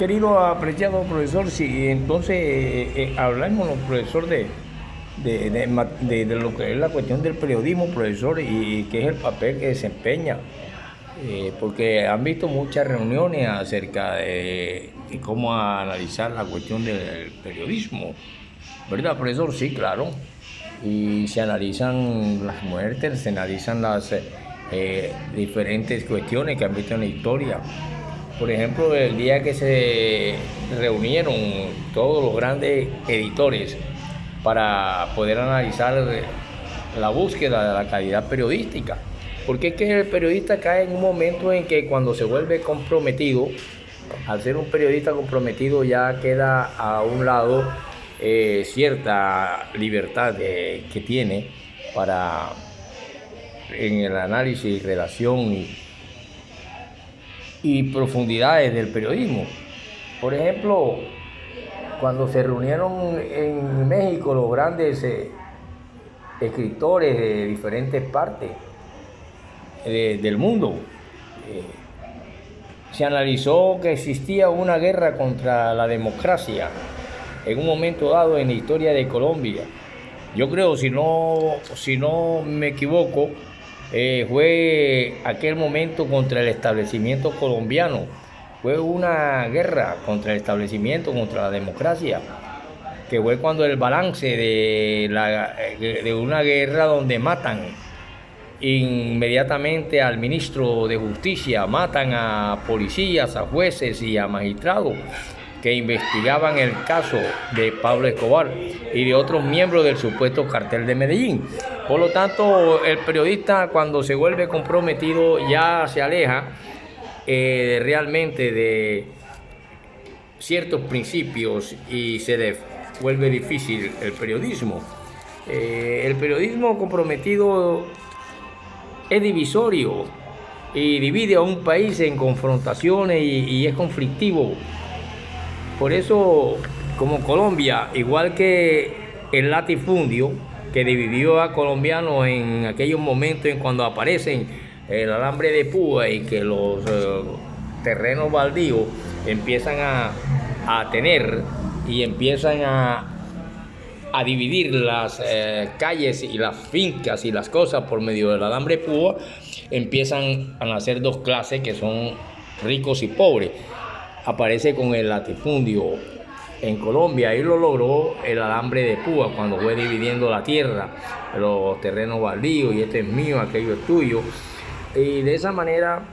Querido apreciado profesor, sí, entonces hablamos, profesor, de lo que es la cuestión del periodismo, profesor, y qué es el papel que desempeña. Porque han visto muchas reuniones acerca de cómo analizar la cuestión del periodismo, ¿verdad, profesor? Sí, claro. Y se analizan las muertes, se analizan las diferentes cuestiones que han visto en la historia. Por ejemplo, el día que se reunieron todos los grandes editores para poder analizar la búsqueda de la calidad periodística. Porque es que el periodista cae en un momento en que cuando se vuelve comprometido, al ser un periodista comprometido ya queda a un lado cierta libertad que tiene para en el análisis, relación y profundidades del periodismo. Por ejemplo, cuando se reunieron en México los grandes escritores de diferentes partes del mundo, se analizó que existía una guerra contra la democracia en un momento dado en la historia de Colombia. Yo creo, si no me equivoco, fue aquel momento contra el establecimiento colombiano. Fue una guerra contra el establecimiento, contra la democracia, que fue cuando el balance de una guerra donde matan inmediatamente al ministro de Justicia, matan a policías, a jueces y a magistrados que investigaban el caso de Pablo Escobar y de otros miembros del supuesto cartel de Medellín. Por lo tanto, el periodista, cuando se vuelve comprometido, ya se aleja realmente de ciertos principios y se le vuelve difícil el periodismo. El periodismo comprometido es divisorio y divide a un país en confrontaciones y es conflictivo. Por eso, como Colombia, igual que el latifundio que dividió a colombianos en aquellos momentos en cuando aparecen el alambre de púa y que los terrenos baldíos empiezan a tener y empiezan a dividir las calles y las fincas y las cosas por medio del alambre de púa, empiezan a nacer dos clases que son ricos y pobres. Aparece con el latifundio en Colombia y lo logró el alambre de púa cuando fue dividiendo la tierra, los terrenos baldíos, y este es mío, aquello es tuyo. Y de esa manera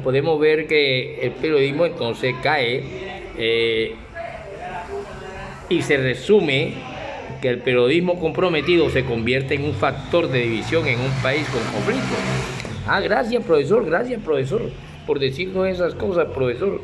podemos ver que el periodismo entonces cae y se resume que el periodismo comprometido se convierte en un factor de división en un país con conflicto. Gracias profesor, por decirnos esas cosas, profesor.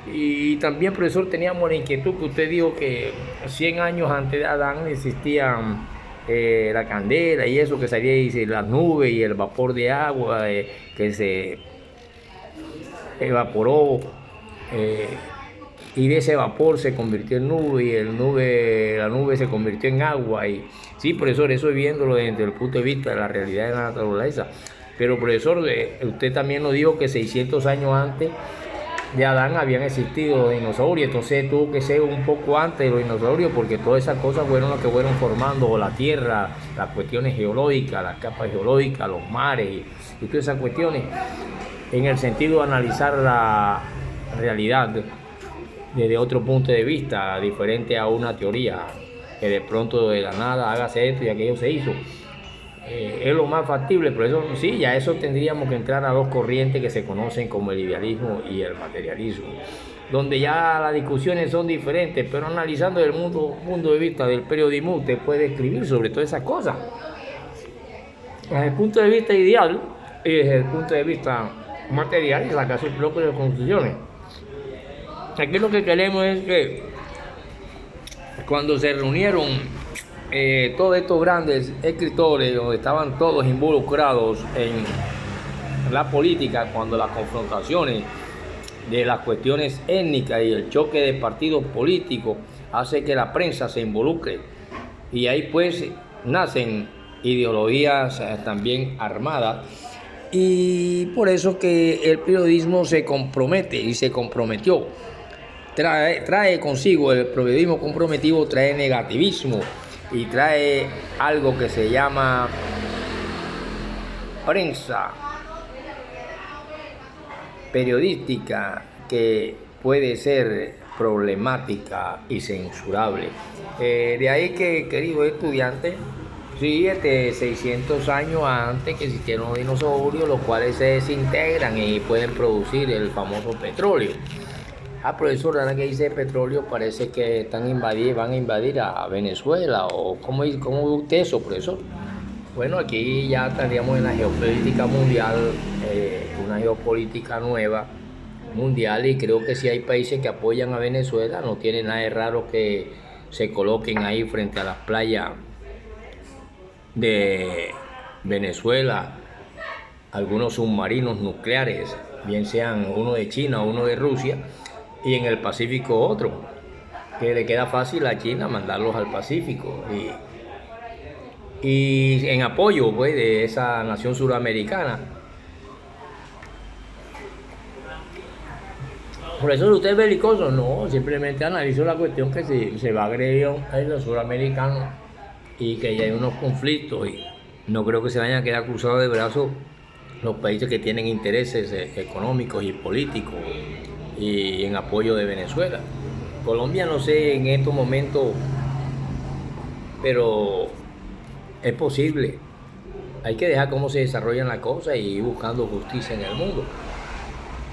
Y también, profesor, teníamos la inquietud que usted dijo que 100 años antes de Adán existían la candela y eso que salía, dice, las nubes y el vapor de agua que se evaporó y de ese vapor se convirtió en nube y la nube se convirtió en agua. Y sí, profesor, eso viéndolo desde el punto de vista de la realidad de la naturaleza. Pero, profesor, usted también nos dijo que 600 años antes de Adán habían existido los dinosaurios, entonces tuvo que ser un poco antes de los dinosaurios, porque todas esas cosas fueron las que fueron formando la tierra, las cuestiones geológicas, las capas geológicas, los mares y todas esas cuestiones, en el sentido de analizar la realidad desde otro punto de vista, diferente a una teoría, que de pronto de la nada hágase esto y aquello se hizo. Es lo más factible, pero eso sí, ya eso tendríamos que entrar a dos corrientes que se conocen como el idealismo y el materialismo, donde ya las discusiones son diferentes, pero analizando desde el punto de vista del periodismo usted puede escribir sobre todas esas cosas. Desde el punto de vista ideal y desde el punto de vista material, y sacar sus propias conclusiones. Aquí lo que queremos es que cuando se reunieron todos estos grandes escritores, donde estaban todos involucrados en la política, cuando las confrontaciones de las cuestiones étnicas y el choque de partidos políticos hace que la prensa se involucre, y ahí pues nacen ideologías también armadas, y por eso que el periodismo se compromete y se comprometió trae consigo el periodismo comprometido, trae negativismo y trae algo que se llama prensa periodística, que puede ser problemática y censurable. De ahí que, queridos estudiantes, sí, 600 años antes que existieron los dinosaurios, los cuales se desintegran y pueden producir el famoso petróleo. Profesor, ahora que dice petróleo, parece que van a invadir a Venezuela, o ¿cómo ve usted eso, profesor? Bueno, aquí ya estaríamos en la geopolítica mundial, una geopolítica nueva, mundial, y creo que si hay países que apoyan a Venezuela, no tiene nada de raro que se coloquen ahí frente a las playas de Venezuela algunos submarinos nucleares, bien sean uno de China o uno de Rusia, y en el Pacífico otro, que le queda fácil a China mandarlos al Pacífico, y en apoyo, pues, de esa nación suramericana. Profesor, ¿usted es belicoso? No, simplemente analizo la cuestión que se va a agredir a los suramericanos y que ya hay unos conflictos, y no creo que se vayan a quedar cruzados de brazos los países que tienen intereses económicos y políticos y en apoyo de Venezuela. Colombia no sé en estos momentos, pero es posible. Hay que dejar cómo se desarrollan las cosas y ir buscando justicia en el mundo.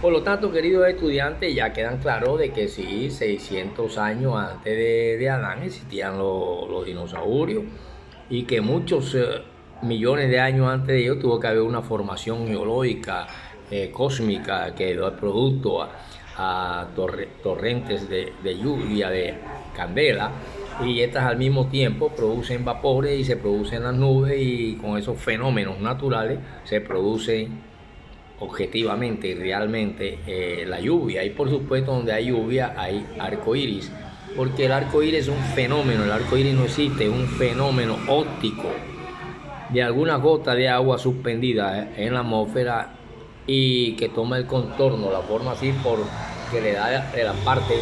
Por lo tanto, queridos estudiantes, ya quedan claros de que sí, 600 años antes de Adán existían los dinosaurios, y que muchos millones de años antes de ellos tuvo que haber una formación geológica, cósmica, que dio producto a torrentes de lluvia, de candela, y estas al mismo tiempo producen vapores y se producen las nubes, y con esos fenómenos naturales se produce objetivamente y realmente la lluvia. Y por supuesto, donde hay lluvia hay arco iris, porque el arco iris es un fenómeno, el arco iris no existe, es un fenómeno óptico de algunas gotas de agua suspendidas en la atmósfera, y que toma el contorno, la forma así, porque le da de la parte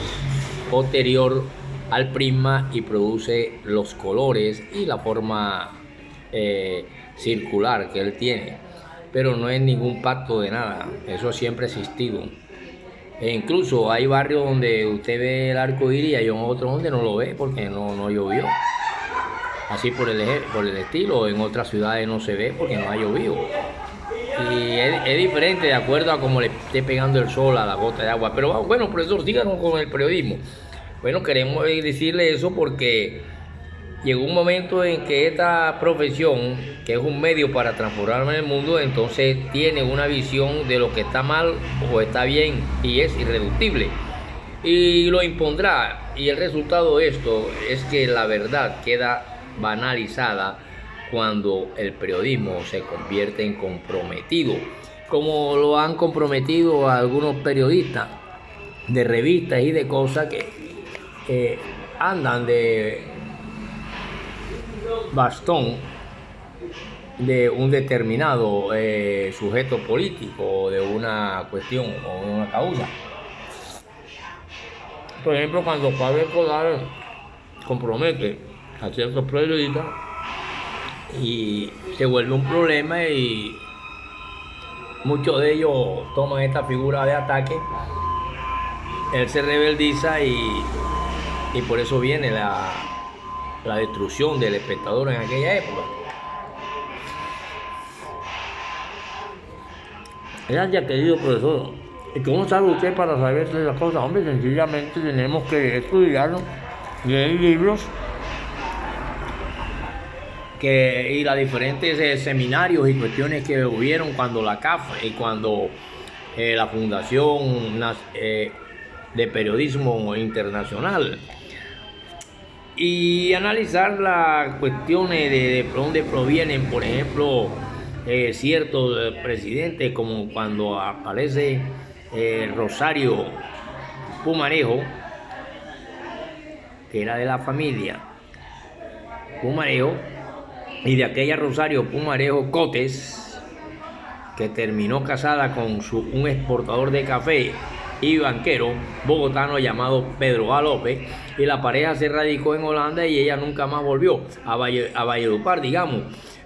posterior al prisma y produce los colores y la forma circular que él tiene. Pero no es ningún pacto de nada, eso siempre ha existido. E incluso hay barrios donde usted ve el arco iris y hay otros donde no lo ve porque no llovió. Así por el estilo. En otras ciudades no se ve porque no ha llovido. Y es diferente de acuerdo a cómo le esté pegando el sol a la gota de agua. Pero bueno, profesor, síganos con el periodismo. Bueno, queremos decirle eso porque llegó un momento en que esta profesión, que es un medio para transformar el mundo, entonces tiene una visión de lo que está mal o está bien, y es irreductible, y lo impondrá. Y el resultado de esto es que la verdad queda banalizada cuando el periodismo se convierte en comprometido, como lo han comprometido a algunos periodistas de revistas y de cosas que andan de bastón de un determinado sujeto político, de una cuestión o de una causa. Por ejemplo, cuando Pablo Escobar compromete a ciertos periodistas y se vuelve un problema, y muchos de ellos toman esta figura de ataque, él se rebeldiza, y por eso viene la destrucción del espectador en aquella época. Gracias, querido profesor. ¿Y cómo sabe usted para saber de las cosas? Hombre, sencillamente tenemos que estudiarlo, leer libros, y los diferentes seminarios y cuestiones que hubieron cuando la CAF y cuando la Fundación de Periodismo Internacional, y analizar las cuestiones de dónde provienen, por ejemplo, ciertos presidentes, como cuando aparece Rosario Pumarejo, que era de la familia Pumarejo, y de aquella Rosario Pumarejo Cotes, que terminó casada con un exportador de café y banquero bogotano llamado Pedro A. López, y la pareja se radicó en Holanda y ella nunca más volvió a Valledupar, digamos.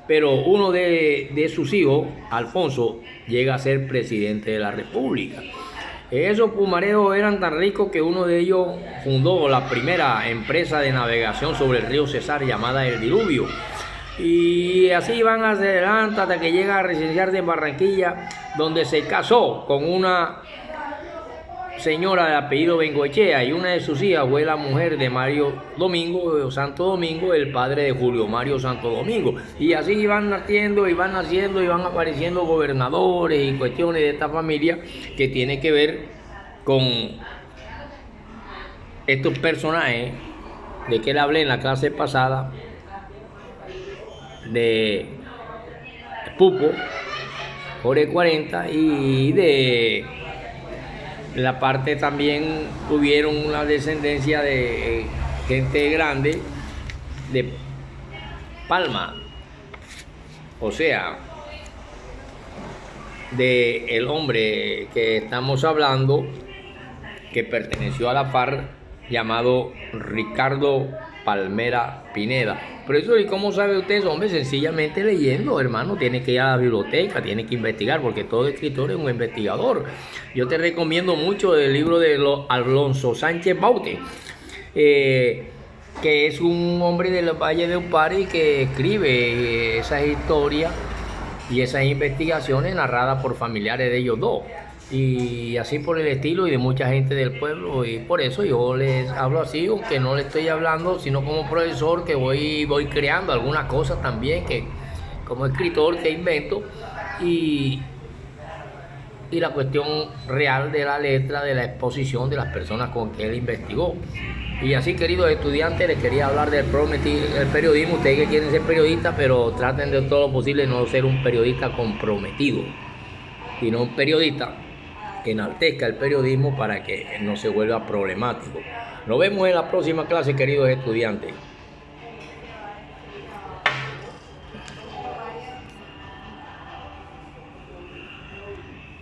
Pero uno de sus hijos, Alfonso, llega a ser presidente de la República. Esos pumareros eran tan ricos que uno de ellos fundó la primera empresa de navegación sobre el río Cesar llamada El Diluvio. Y así van hacia adelante hasta que llega a residenciarse en Barranquilla, donde se casó con una señora de apellido Bengoechea, y una de sus hijas fue la mujer de Mario Domingo Santo Domingo, el padre de Julio Mario Santo Domingo. Y así van naciendo y van apareciendo gobernadores y cuestiones de esta familia que tiene que ver con estos personajes de que le hablé en la clase pasada, de Pupo, Jorge 40, y de la parte también tuvieron una descendencia de gente grande de Palma, o sea, de el hombre que estamos hablando que perteneció a la FARC, llamado Ricardo Palmera Pineda. Pero eso, ¿y cómo sabe usted? Hombre, sencillamente leyendo, hermano. Tiene que ir a la biblioteca, tiene que investigar, porque todo escritor es un investigador. Yo te recomiendo mucho el libro de Alonso Sánchez Baute, que es un hombre del Valle de Upar y que escribe esas historias y esas investigaciones narradas por familiares de ellos dos, y así por el estilo, y de mucha gente del pueblo. Y por eso yo les hablo así, aunque no les estoy hablando sino como profesor, que voy creando algunas cosas también, que como escritor que invento, y la cuestión real de la letra, de la exposición de las personas con que él investigó. Y así, queridos estudiantes, les quería hablar del periodismo. Ustedes que quieren ser periodistas, pero traten de todo lo posible no ser un periodista comprometido, sino un periodista que enaltezca el periodismo para que no se vuelva problemático. Nos vemos en la próxima clase, queridos estudiantes.